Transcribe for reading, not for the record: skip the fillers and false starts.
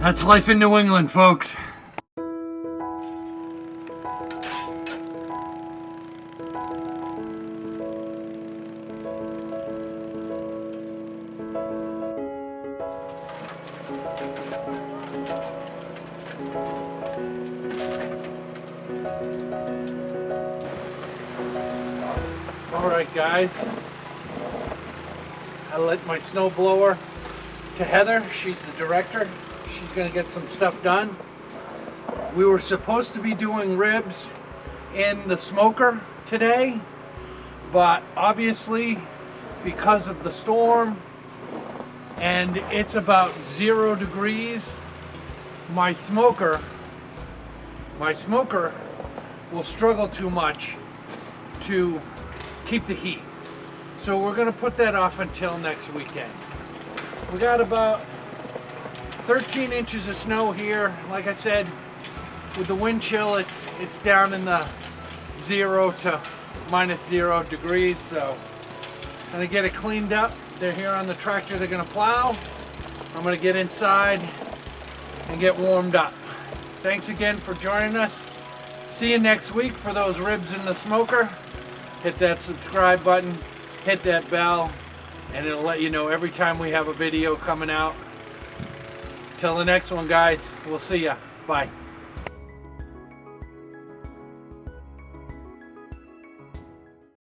That's life in New England, folks. Alright guys, I let my snow blower to Heather. She's the director. She's going to get some stuff done. We were supposed to be doing ribs in the smoker today, but obviously because of the storm and it's about 0 degrees, my smoker will struggle too much to keep the heat. So we're going to put that off until next weekend. We got about 13 inches of snow here. Like I said, with the wind chill, it's down in the 0 to -0 degrees. So I'm going to get it cleaned up. They're here on the tractor. They're going to plow. I'm going to get inside and get warmed up. Thanks again for joining us. See you next week for those ribs in the smoker. Hit that subscribe button, hit that bell, and it'll let you know every time we have a video coming out. Till the next one, guys. We'll see ya. Bye.